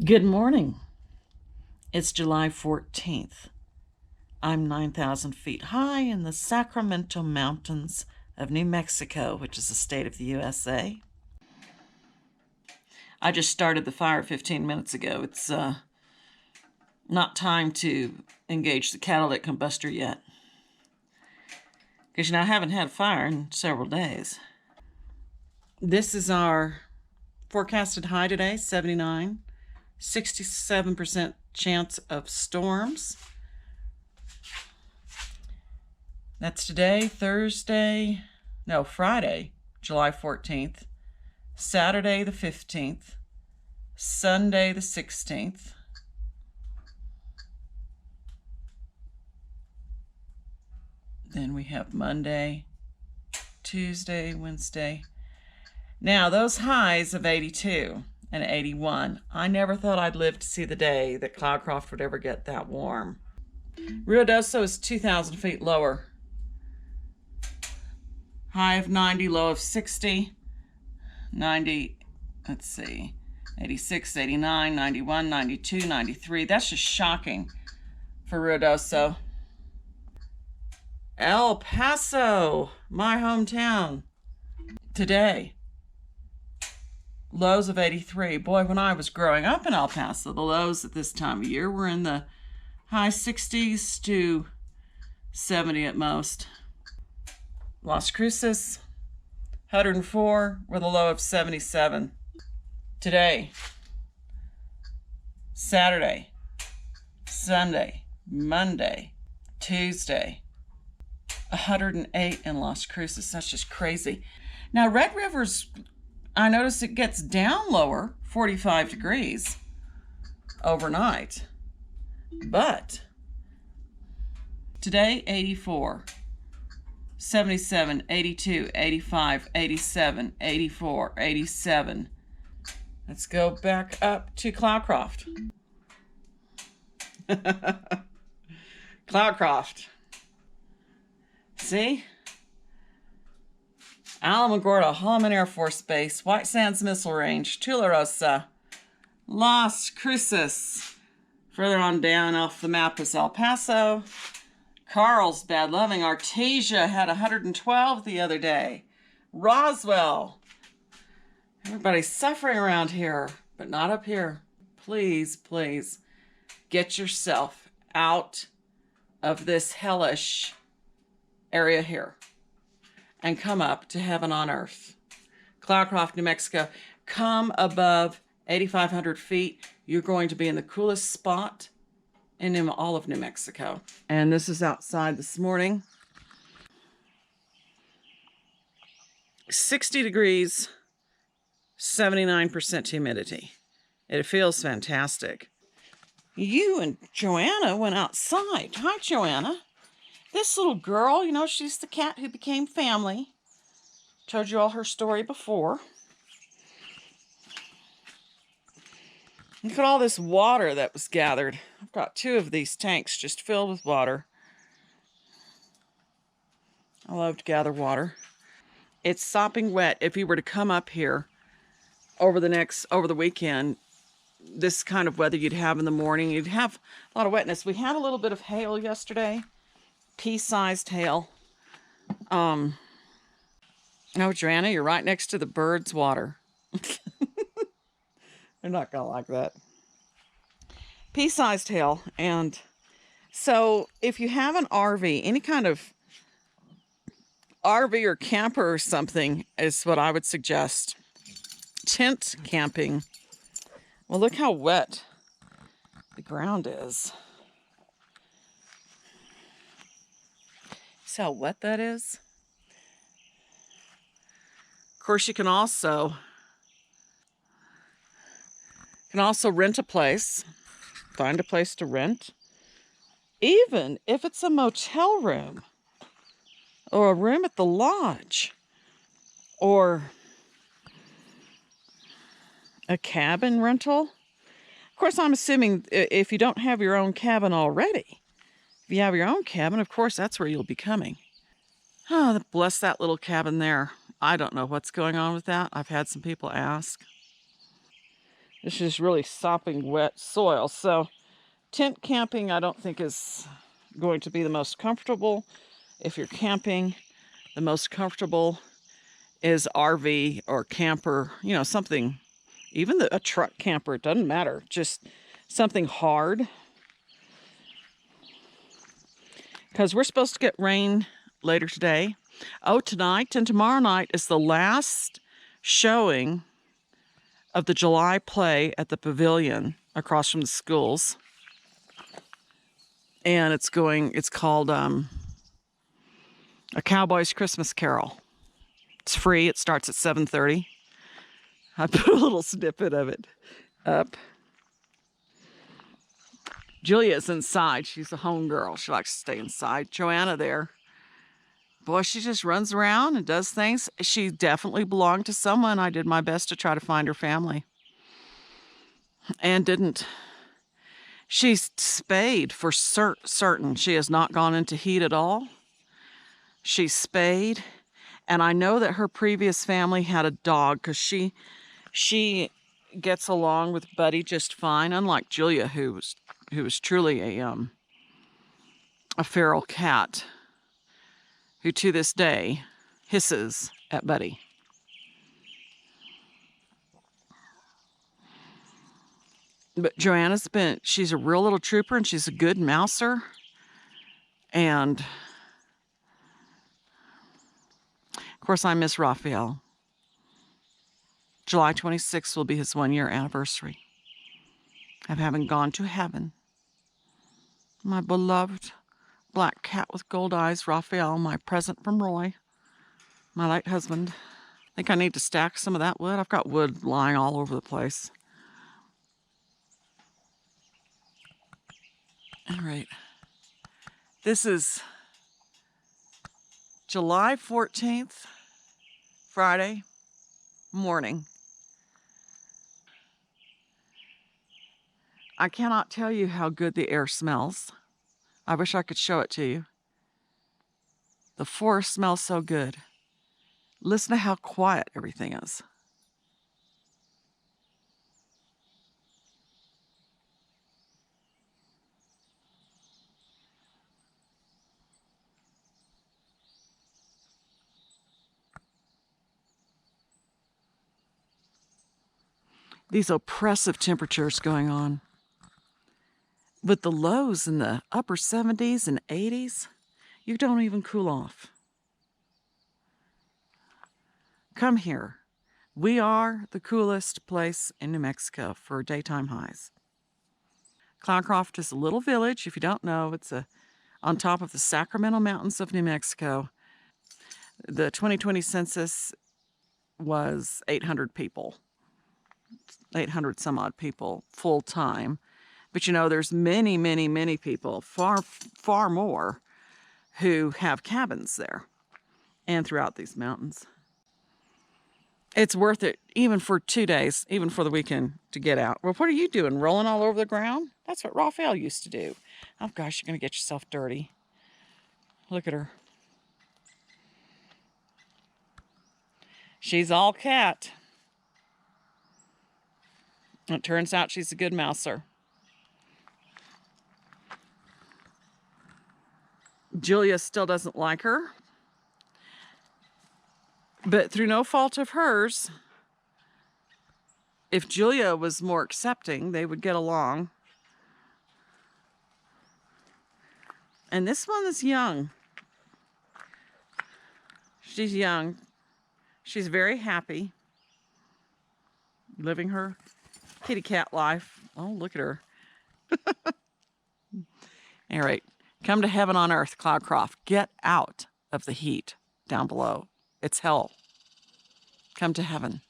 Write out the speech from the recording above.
Good morning. It's July 14th. I'm 9,000 feet high in the Sacramento mountains of New Mexico, which is a state of the USA. I just started the fire 15 minutes ago. It's not time to engage the catalytic combustor yet, because I haven't had fire in several days. This is our forecasted high today, 79. 67% chance of storms. That's today, Friday, July 14th, Saturday the 15th, Sunday the 16th, then we have Monday, Tuesday, Wednesday. Now those highs of 82 and 81. I never thought I'd live to see the day that Cloudcroft would ever get that warm. Ruidoso is 2,000 feet lower. High of 90, low of 60. 90, let's see, 86, 89, 91, 92, 93. That's just shocking for Ruidoso. El Paso, my hometown, today. Lows of 83. Boy, when I was growing up in El Paso, the lows at this time of year were in the high 60s to 70 at most. Las Cruces, 104 with a low of 77. Today, Saturday, Sunday, Monday, Tuesday, 108 in Las Cruces. That's just crazy. Now, Red River's, I notice it gets down lower, 45 degrees overnight. But today, 84, 77, 82, 85, 87, 84, 87. Let's go back up to Cloudcroft. Cloudcroft. See? Alamogordo, Holloman Air Force Base, White Sands Missile Range, Tularosa, Las Cruces. Further on down off the map is El Paso. Carlsbad, Loving, Artesia had 112 the other day. Roswell. Everybody's suffering around here, but not up here. Please, please, get yourself out of this hellish area here and come up to heaven on earth. Cloudcroft, New Mexico. Come above 8,500 feet. You're going to be in the coolest spot in all of New Mexico. And this is outside this morning. 60 degrees, 79% humidity. It feels fantastic. You and Joanna went outside. Hi, Joanna. This little girl, she's the cat who became family. Told you all her story before. Look at all this water that was gathered. I've got 2 of these tanks just filled with water. I love to gather water. It's sopping wet. If you were to come up here over the weekend, this kind of weather you'd have in the morning, you'd have a lot of wetness. We had a little bit of hail yesterday. Pea-sized hail. No, Joanna, you're right next to the birds' water. They're not gonna like that. Pea-sized hail. And so if you have an RV, any kind of RV or camper or something is what I would suggest. Tent camping. Well, look how wet the ground is. See how wet that is? Of course, you can also rent a place, find a place to rent, even if it's a motel room or a room at the lodge or a cabin rental. Of course, I'm assuming if you don't have your own cabin already, if you have your own cabin, of course, that's where you'll be coming. Oh, bless that little cabin there. I don't know what's going on with that. I've had some people ask. This is really sopping wet soil. So tent camping, I don't think is going to be the most comfortable. If you're camping, the most comfortable is RV or camper, you know, something, even a truck camper, it doesn't matter. Just something hard. Because we're supposed to get rain later today. Oh, tonight and tomorrow night is the last showing of the July play at the pavilion across from the schools. And it's called A Cowboy's Christmas Carol. It's free. It starts at 7:30. I put a little snippet of it up. Julia's inside. She's a home girl. She likes to stay inside. Joanna there. Boy, she just runs around and does things. She definitely belonged to someone. I did my best to try to find her family. And didn't. She's spayed for certain. She has not gone into heat at all. She's spayed. And I know that her previous family had a dog because she gets along with Buddy just fine, unlike Julia, who was truly a feral cat, who to this day hisses at Buddy. But Joanna's she's a real little trooper, and she's a good mouser. And of course, I miss Raphael. July 26th will be his 1-year anniversary of having gone to heaven. My beloved black cat with gold eyes, Raphael, my present from Roy, my late husband. I think I need to stack some of that wood. I've got wood lying all over the place. All right. This is July 14th, Friday morning. I cannot tell you how good the air smells. I wish I could show it to you. The forest smells so good. Listen to how quiet everything is. These oppressive temperatures going on. With the lows in the upper 70s and 80s, you don't even cool off. Come here. We are the coolest place in New Mexico for daytime highs. Cloudcroft is a little village. If you don't know, it's on top of the Sacramento Mountains of New Mexico. The 2020 census was 800 people. 800 some odd people full time. But you know, there's many, many, many people, far, far more, who have cabins there and throughout these mountains. It's worth it, even for 2 days, even for the weekend, to get out. Well, what are you doing? Rolling all over the ground? That's what Raphael used to do. Oh, gosh, you're going to get yourself dirty. Look at her. She's all cat. It turns out she's a good mouser. Julia still doesn't like her. But through no fault of hers, if Julia was more accepting, they would get along. And this one is young. She's young. She's very happy. Living her kitty cat life. Oh, look at her. All right. Come to heaven on earth, Cloudcroft. Get out of the heat down below. It's hell. Come to heaven.